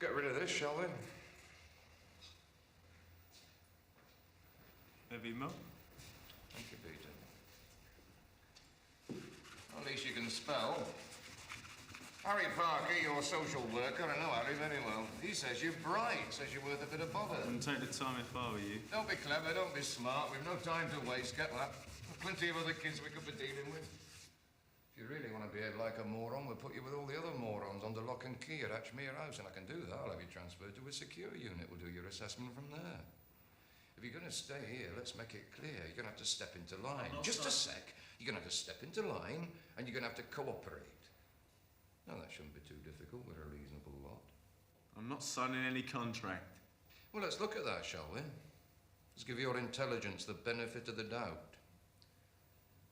Get rid of this, shall we? Heavy mo? Thank you, Peter. At least you can spell. Harry Parker, your social worker, I know Harry very well. He says you're bright, says you're worth a bit of bother. Wouldn't take the time if I were you. Don't be clever, don't be smart. We've no time to waste, get that. There's plenty of other kids we could be dealing with. If you really want to behave like a moron, we'll put you with all the other morons under lock and key at Ashmere House, and I can do that. I'll have you transferred to a secure unit. We'll do your assessment from there. If you're going to stay here, let's make it clear. You're going to have to step into line. Just a sec. You're going to have to step into line, and you're going to have to cooperate. No, that shouldn't be too difficult. We're a reasonable lot. I'm not signing any contract. Well, let's look at that, shall we? Let's give your intelligence the benefit of the doubt.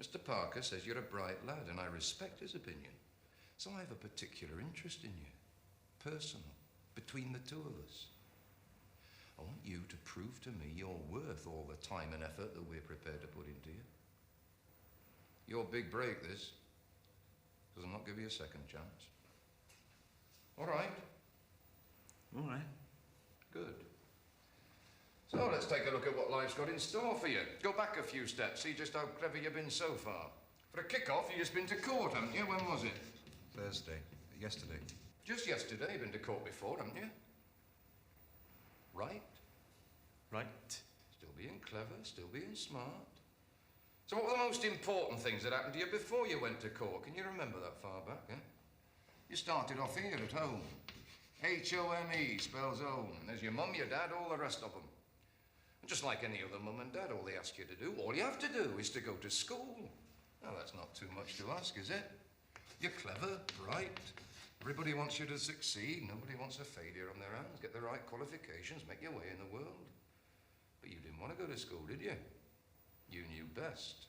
Mr. Parker says you're a bright lad, and I respect his opinion. So I have a particular interest in you. Personal. Between the two of us. I want you to prove to me you're worth all the time and effort that we're prepared to put into you. Your big break, this. Because I'll not give you a second chance. All right? All right. Good. So let's take a look at what life's got in store for you. Go back a few steps, see just how clever you've been so far. For a kick-off, you've just been to court, haven't you? When was it? Thursday. Yesterday. Just yesterday. You've been to court before, haven't you? Right? Right. Still being clever, still being smart. So what were the most important things that happened to you before you went to court? Can you remember that far back, eh? You started off here at home. H-O-M-E spells home. There's your mum, your dad, all the rest of them. And just like any other mum and dad, all they ask you to do, all you have to do is to go to school. Now, that's not too much to ask, is it? You're clever, bright. Everybody wants you to succeed. Nobody wants a failure on their hands. Get the right qualifications, make your way in the world. But you didn't want to go to school, did you? You knew best.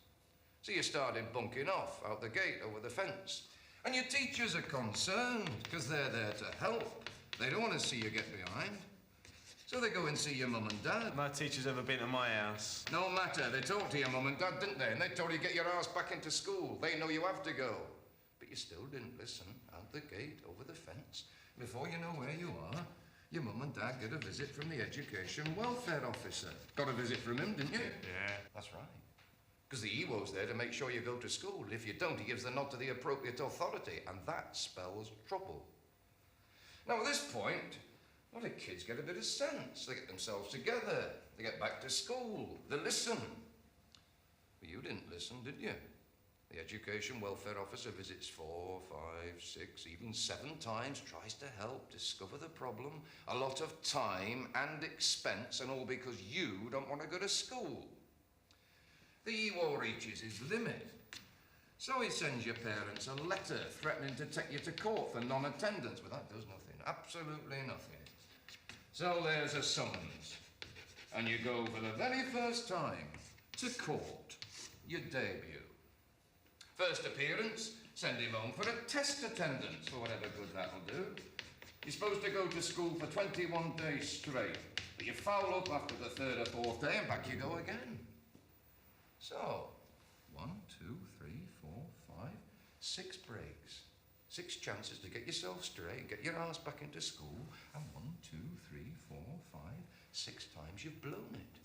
So you started bunking off out the gate over the fence. And your teachers are concerned because they're there to help. They don't want to see you get behind. So they go and see your mum and dad. My teacher's ever been to my house. No matter. They talked to your mum and dad, didn't they? And they told you to get your ass back into school. They know you have to go. But you still didn't listen. Out the gate, over the fence. Before you know where you are, your mum and dad get a visit from the education welfare officer. Got a visit from him, didn't you? Yeah. That's right. Because the EWO's there to make sure you go to school. If you don't, he gives the nod to the appropriate authority, and that spells trouble. Now, at this point, a lot of kids get a bit of sense. They get themselves together. They get back to school. They listen. But you didn't listen, did you? The education welfare officer visits 4, 5, 6, even 7 times, tries to help, discover the problem. A lot of time and expense, and all because you don't want to go to school. The EWO reaches his limit. So he sends your parents a letter threatening to take you to court for non-attendance. But that does nothing, absolutely nothing. So there's a summons. And you go for the very first time to court, your debut. First appearance, send him home for a test attendance, for whatever good that'll do. You're supposed to go to school for 21 days straight, but you foul up after the 3rd or 4th day and back you go again. So, 1, 2, 3, 4, 5, 6 breaks. 6 chances to get yourself straight, get your ass back into school, and 1, 2, 3, 4, 5, 6 times you've blown it.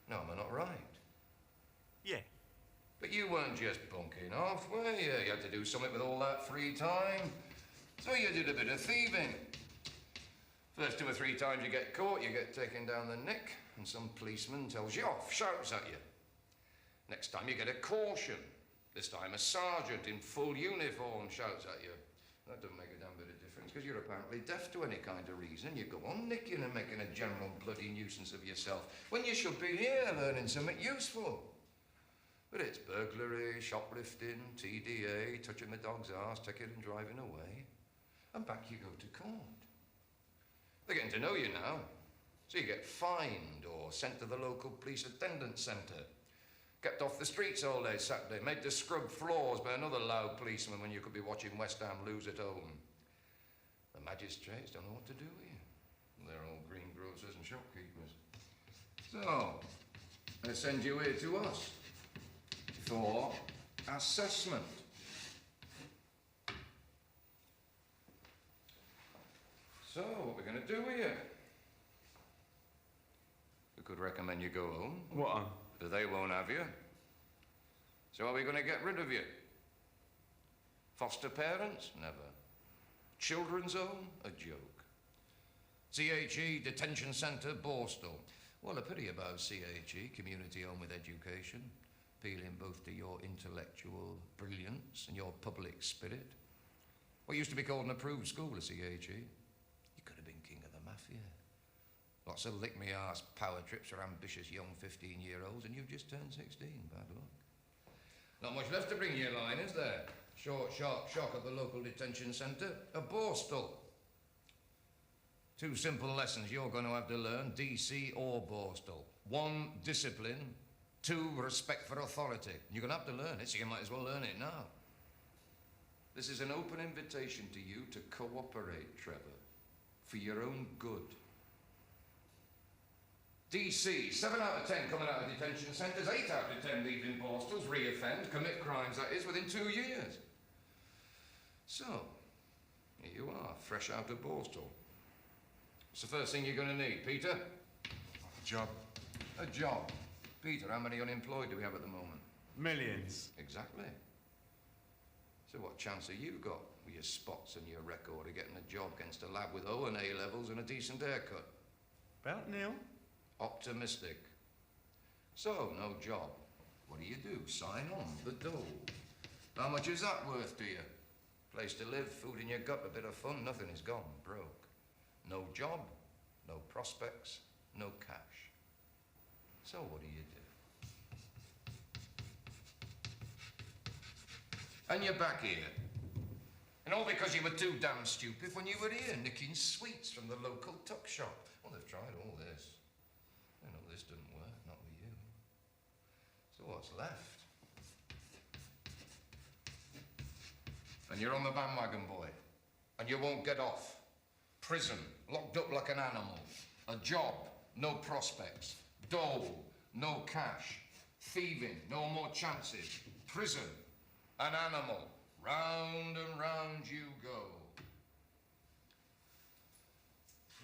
No, am I not right? Yeah. But you weren't just bunking off, were you? You had to do something with all that free time. So you did a bit of thieving. First 2 or 3 times you get caught, you get taken down the neck, and some policeman tells you off, shouts at you. Next time you get a caution. This time a sergeant in full uniform shouts at you. That doesn't make a damn bit of difference, because you're apparently deaf to any kind of reason. You go on nicking and making a general bloody nuisance of yourself, when you should be here learning something useful. But it's burglary, shoplifting, TDA, touching the dog's arse, taking and driving away. And back you go to court. They're getting to know you now. So you get fined or sent to the local police attendance centre. Kept off the streets all day Saturday, made to scrub floors by another loud policeman when you could be watching West Ham lose at home. The magistrates don't know what to do with you. They're all greengrocers and shopkeepers. So, they send you here to us for assessment. So, So, what we're going to do here? We could recommend you go home. What on? But they won't have you. So are we going to get rid of you? Foster parents? Never. Children's home? A joke. CHE Detention Centre, Borstal. Well, a pity about CHE, Community Home with Education, appealing both to your intellectual brilliance and your public spirit. What used to be called an approved school at CHE. You could have been king of the mafia. Lots of lick-me-arse power trips for ambitious young 15-year-olds, and you've just turned 16. Bad luck. Not much left to bring you a line, is there? Short, sharp shock at the local detention centre. A Borstal. 2 simple lessons you're going to have to learn, DC or Borstal. 1, discipline. 2, respect for authority. You're going to have to learn it, so you might as well learn it now. This is an open invitation to you to cooperate, Trevor, for your own good. DC, 7 out of 10 coming out of detention centres, 8 out of 10 leaving Borstals, re-offend, commit crimes, that is, within 2 years. So, here you are, fresh out of Borstal. What's the first thing you're going to need, Peter? A job. A job. Peter, how many unemployed do we have at the moment? Millions. Exactly. So what chance have you got with your spots and your record of getting a job against a lad with O and A levels and a decent haircut? About nil. Optimistic. So, no job. What do? Sign on, the dole. How much is that worth to you? Place to live, food in your gut, a bit of fun, nothing is gone, broke. No job, no prospects, no cash. So what do? And you're back here. And all because you were too damn stupid when you were here, nicking sweets from the local tuck shop. Well, they've tried all this. They know this didn't work, not with you. So what's left? And you're on the bandwagon, boy. And you won't get off. Prison, locked up like an animal. A job, no prospects. Dole, no cash. Thieving, no more chances. Prison, an animal. Round and round you go.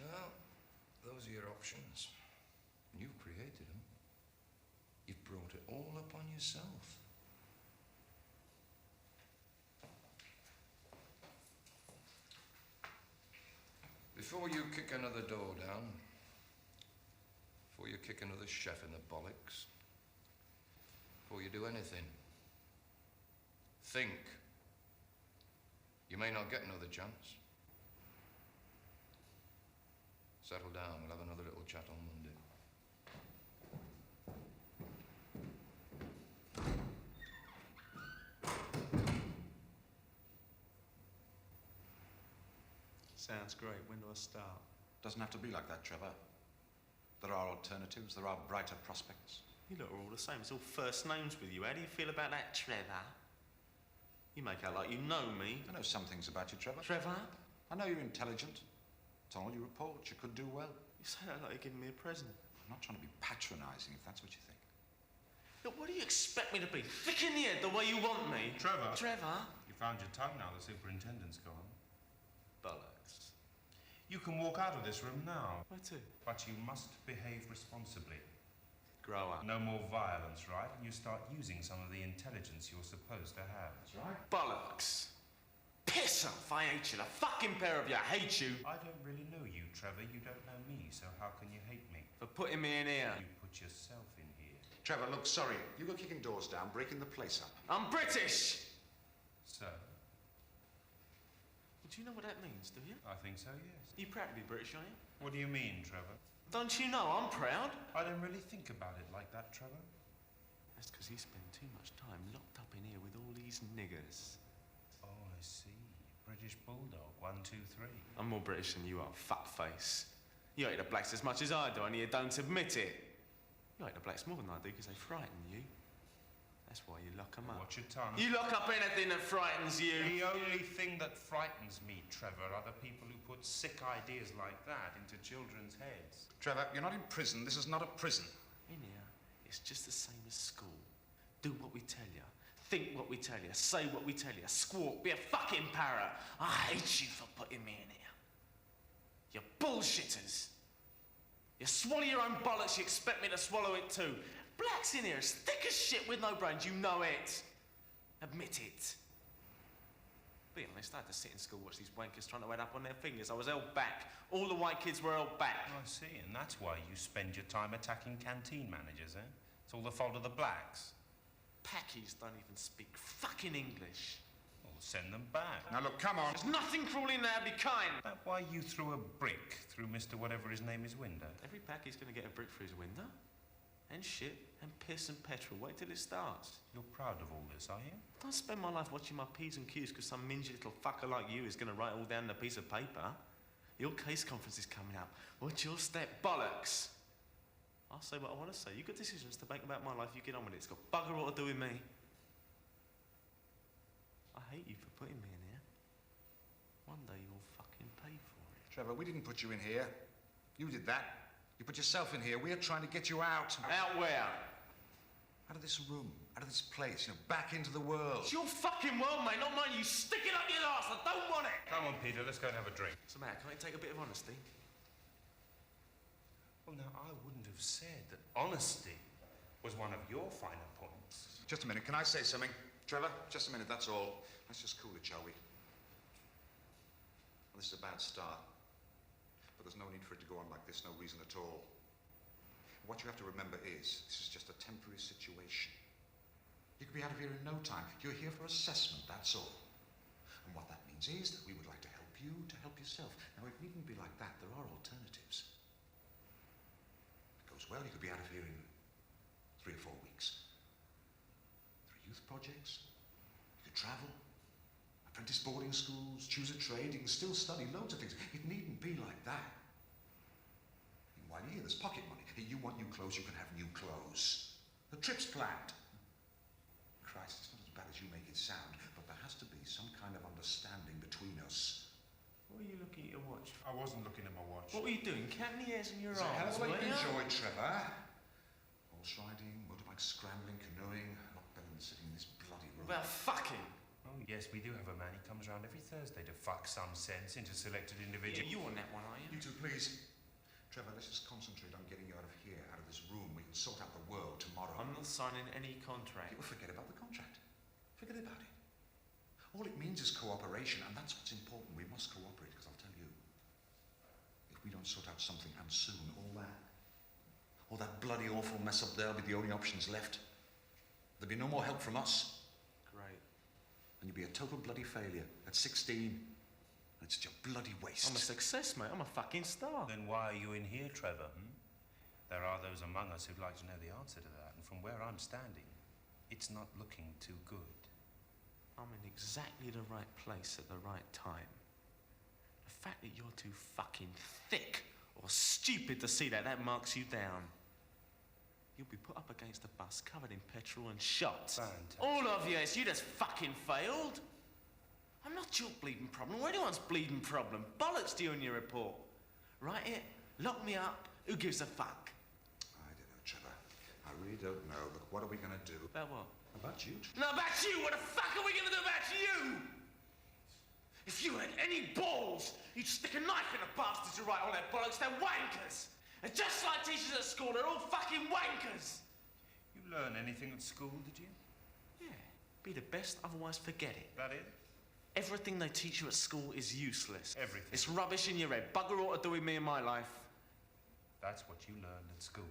Well, those are your options. You've created them. You've brought it all upon yourself. Before you kick another door down, before you kick another chef in the bollocks, before you do anything, think. You may not get another chance. Settle down, we'll have another little chat on Monday. Sounds great. When do I start? Doesn't have to be like that, Trevor. There are alternatives. There are brighter prospects. You lot are all the same. It's all first names with you. How do you feel about that, Trevor? You make out like you know me. I know some things about you, Trevor. Trevor? I know you're intelligent. It's on all your reports. You could do well. You say that like you're giving me a present. I'm not trying to be patronising, if that's what you think. Look, what do you expect me to be? Thick in the head the way you want me? Trevor. Trevor? You found your tongue now, the superintendent's gone. Bollocks. You can walk out of this room now, Where to? but you must behave responsibly. Grow up. No more violence, right? And you start using some of the intelligence you're supposed to have. That's right. Bollocks. Piss off. I hate you. The fucking pair of you. I hate you. I don't really know you, Trevor. You don't know me, so how can you hate me? For putting me in here. You put yourself in here. Trevor, look, sorry. You go kicking doors down, breaking the place up. I'm British. So? Do you know what that means, do you? I think so, yes. You proud to be British, are you? What do you mean, Trevor? Don't you know I'm proud? I don't really think about it like that, Trevor. That's because you spend too much time locked up in here with all these niggers. Oh, I see. British Bulldog, 1, 2, 3. I'm more British than you are, fuckface. You hate the blacks as much as I do, and you don't admit it. You hate the blacks more than I do because they frighten you. That's why you lock them up. Watch your tongue. You lock up anything that frightens you. The only thing that frightens me, Trevor, are the people who put sick ideas like that into children's heads. Trevor, you're not in prison. This is not a prison. In here, it's just the same as school. Do what we tell you. Think what we tell you. Say what we tell you. Squawk. Be a fucking parrot. I hate you for putting me in here. bullshitters. You swallow your own bollocks, you expect me to swallow it too. Blacks in here, as thick as shit with no brains, you know it. Admit it. Be honest, I had to sit in school watch these wankers trying to add up on their fingers. I was held back. All the white kids were held back. I see, and that's why you spend your time attacking canteen managers, eh? It's all the fault of the blacks. Packies don't even speak fucking English. Well, send them back. Now look, come on. There's nothing crawling there, be kind. Is that why you threw a brick through Mr. Whatever his name is window? Every packie's gonna get a brick through his window. And shit, and piss and petrol. Wait till it starts. You're proud of all this, are you? Don't spend my life watching my P's and Q's because some mingy little fucker like you is gonna write all down on a piece of paper. Your case conference is coming up. What's your step? Bollocks! I'll say what I want to say. You've got decisions to make about my life, you get on with it. It's got bugger all to do with me. I hate you for putting me in here. One day you'll fucking pay for it. Trevor, we didn't put you in here. You did that. You put yourself in here. We're trying to get you out. Out where? Out of this room. Out of this place. Back into the world. It's your fucking world, mate, not mine. You stick it up your arse. I don't want it. Come on, Peter, let's go and have a drink. So, Matt, can't you take a bit of honesty? Well, now, I wouldn't have said that honesty was one of your finer points. Just a minute. Can I say something? Trevor, just a minute. That's all. Let's just cool it, shall we? Well, this is a bad start. But there's no need for it to go on like this. No reason at all. What you have to remember is this is just a temporary situation. You could be out of here in no time. You're here for assessment, that's all. And what that means is that we would like to help you to help yourself. Now, it needn't be like that. There are alternatives. If it goes well, you could be out of here in 3 or 4 weeks. There are youth projects. You could travel. Apprentice boarding schools, choose a trade. You can still study loads of things. It needn't be like that. And while you're here, there's pocket money. You want new clothes, you can have new clothes. The trip's planned. Christ, it's not as bad as you make it sound, but there has to be some kind of understanding between us. What are you looking at your watch? I wasn't looking at my watch. What were you doing? Counting the hairs in your It's a hell arms, of a were you? enjoy, Trevor. Horse riding, motorbike scrambling, canoeing. Not better than sitting in this bloody room. Well, fucking. Oh, yes, we do have a man. He comes around every Thursday to fuck some sense into selected Yeah, individuals. you want that one, are you? You two, please. Trevor, let's just concentrate on getting you out of here, out of this room. We can sort out the world tomorrow. I'm not signing any contract. People forget about the contract. Forget about it. All it means is cooperation, and that's what's important. We must cooperate, because I'll tell you, if we don't sort out something, and soon, all that bloody awful mess up there will be the only options left. There'll be no more help from us. Great. And you'll be a total bloody failure at 16. It's just a bloody waste. I'm a success, mate. I'm a fucking star. Then why are you in here, Trevor? There are those among us who'd like to know the answer to that, and from where I'm standing, it's not looking too good. I'm in exactly the right place at the right time. The fact that you're too fucking thick or stupid to see that marks you down. You'll be put up against a bus covered in petrol and shots. Fantastic. All of you, you just fucking failed. I'm not your bleeding problem or anyone's bleeding problem. Bollocks to you in your report. Write it, lock me up, who gives a fuck? I don't know, Trevor. I really don't know. Look, what are we going to do? About what? About you? No, about you! What the fuck are we gonna do about you? If you had any balls, you'd stick a knife in the bastards who write all that bollocks. They're wankers. And just like teachers at school, they're all fucking wankers. You learn anything at school, did you? Yeah, be the best, otherwise forget it. That it? Everything they teach you at school is useless. Everything. It's rubbish in your head. Bugger all to do with me and my life. That's what you learned at school.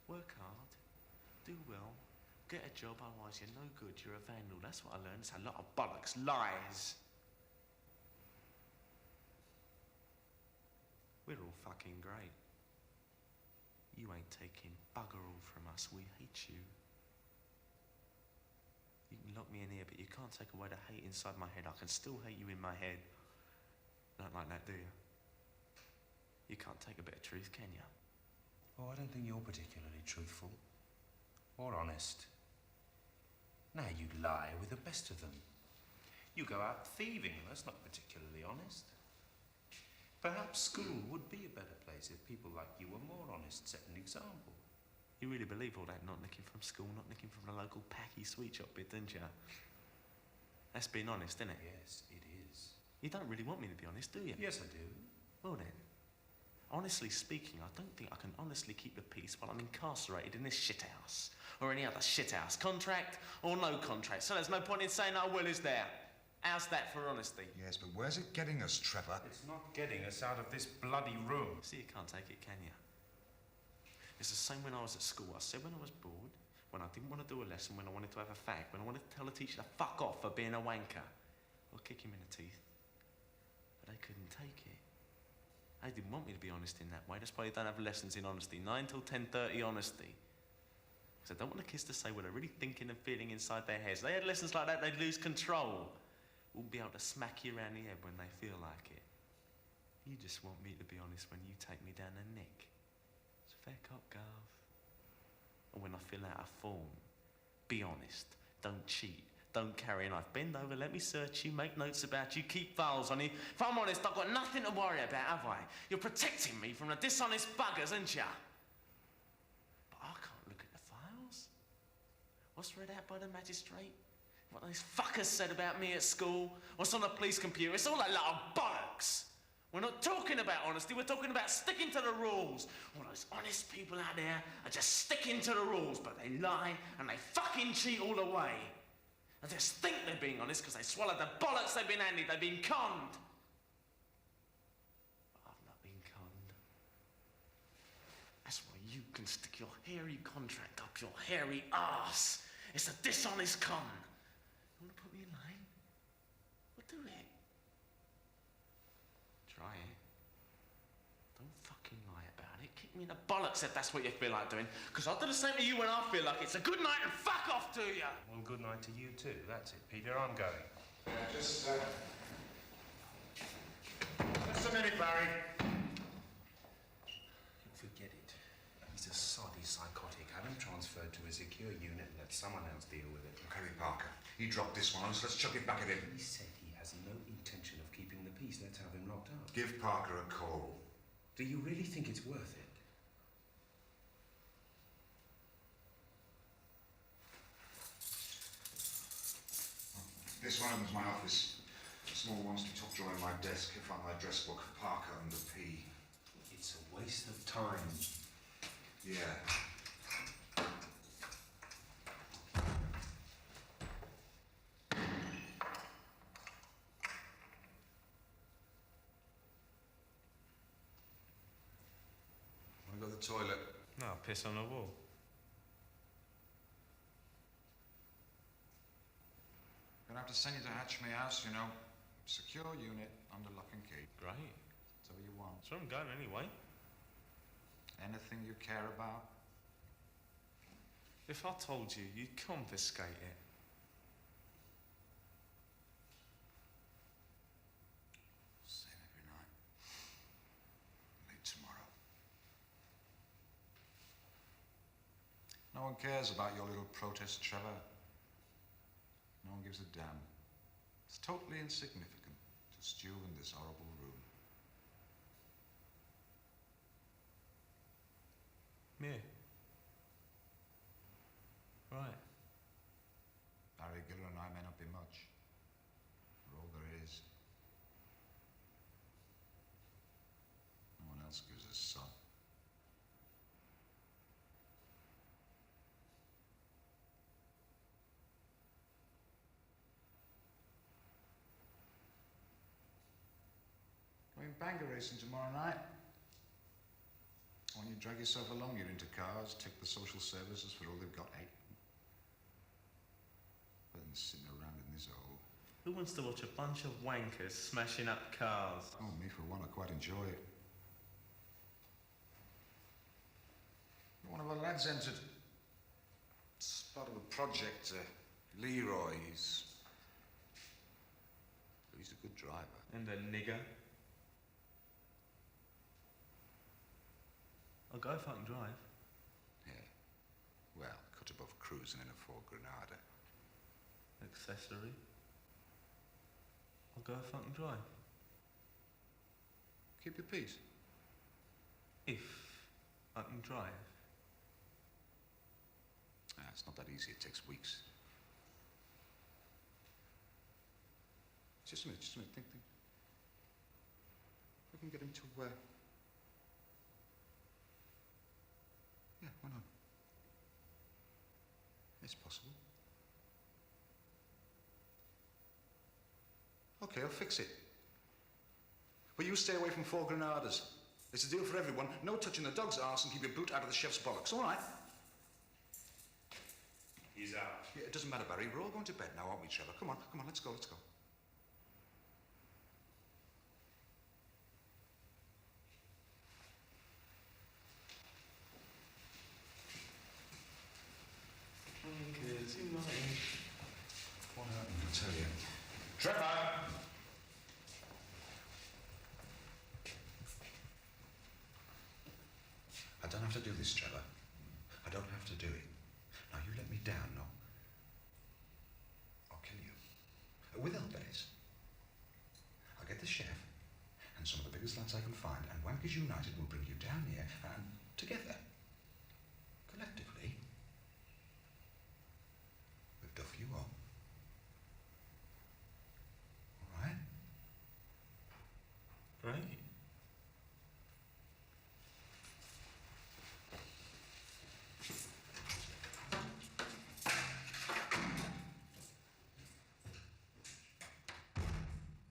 Work hard, do well, get a job, otherwise you're no good, you're a vandal. That's what I learned. It's a lot of bollocks, lies. We're all fucking great. You ain't taking bugger all from us. We hate you. You can lock me in here, but you can't take away the hate inside my head. I can still hate you in my head. Not like that, do you? You can't take a bit of truth, can you? Oh, I don't think you're particularly truthful. Or honest. Now you lie with the best of them. You go out thieving. That's not particularly honest. Perhaps school would be a better place if people like you were more honest, set an example. You really believe all that not nicking from school, not nicking from the local packy sweet shop bit, don't you? That's being honest, isn't it? Yes, it is. You don't really want me to be honest, do you? Yes, I do. Well then, honestly speaking, I don't think I can honestly keep the peace while I'm incarcerated in this shithouse. Or any other shithouse. Contract or no contract. So there's no point in saying I will, is there? How's that for honesty? Yes, but where's it getting us, Trevor? It's not getting us out of this bloody room. See, you can't take it, can you? It's the same when I was at school. I said when I was bored, when I didn't want to do a lesson, when I wanted to have a fag, when I wanted to tell a teacher to fuck off for being a wanker. Or kick him in the teeth. But they couldn't take it. They didn't want me to be honest in that way. That's why they don't have lessons in honesty. 9 till 10:30 honesty. Because I don't want the kids to say what they're really thinking and feeling inside their heads. They had lessons like that, they'd lose control. Wouldn't be able to smack you around the head when they feel like it. You just want me to be honest when you take me down the neck. It's a fair cop, Garth. And when I fill out a form, be honest. Don't cheat. Don't carry a knife. Bend over, let me search you, make notes about you, keep files on you. If I'm honest, I've got nothing to worry about, have I? You're protecting me from the dishonest buggers, aren't you? But I can't look at the files. What's read out by the magistrate? What those fuckers said about me at school? What's on the police computer? It's all a lot of bollocks. We're not talking about honesty, we're talking about sticking to the rules. All those honest people out there are just sticking to the rules, but they lie and they fucking cheat all the way. They just think they're being honest because they swallowed the bollocks they've been handed. They've been conned. But I've not been conned. That's why you can stick your hairy contract up your hairy arse. It's a dishonest con. You want to put me in line? Well, do it. Try it. Don't fucking lie about it. Kick me in the bollocks if that's what you feel like doing. Because I'll do the same to you when I feel like it's a good night and fuck off to you. Well, good night to you too. That's it, Peter. I'm going. Just a minute, Barry. Forget it. He's a soddy psychotic. Have him transferred to a secure unit and let someone else deal with it. Harry Parker, he dropped this one on us. Let's chuck it back at him. He said he has no intention of keeping the peace. Let's have him locked up. Give Parker a call. Do you really think it's worth it? This one opens my office. A small one-stop top drawer in my desk. I found my address book. Parker under P. It's a waste of time. Yeah. Wanna go to the toilet? No, I'll piss on the wall. Gonna have to send you to Hatchme House, you know. Secure unit under lock and key. Great. That's all you want. That's where I'm going anyway. Anything you care about? If I told you, you'd confiscate it. Same every night. Late tomorrow. No one cares about your little protest, Trevor. No one gives a damn. It's totally insignificant to stew in this horrible room. Yeah. Right. Barry Giller and I may not be much. We're all there is. No one else gives a sod. Going banger racing tomorrow night. When you drag yourself along, you're into cars, take the social services for all they've got, eh? Better than sitting around in this hole. Who wants to watch a bunch of wankers smashing up cars? Oh, me for one, I quite enjoy it. One of our lads entered. It's part of a project, Leroy. He's a good driver. And a nigger. I'll go if I can drive. Yeah. Well, cut above cruising in a Ford Granada. Accessory. I'll go if I can drive. Keep your peace. If I can drive. It's not that easy. It takes weeks. Just a minute. Think. We can get him to Yeah, why not? It's possible. Okay, I'll fix it. But you stay away from 4 Granadas. It's a deal for everyone. No touching the dog's arse and keep your boot out of the chef's bollocks, all right? He's out. Yeah, it doesn't matter, Barry. We're all going to bed now, aren't we, Trevor? Come on, let's go, let's go. What happened, I'll tell you. Trevor! I don't have to do this, Trevor. I don't have to do it. Now, you let me down, no? I'll kill you. With Elbez. I'll get the chef and some of the biggest lads I can find, and Wankers United will bring you down here, and together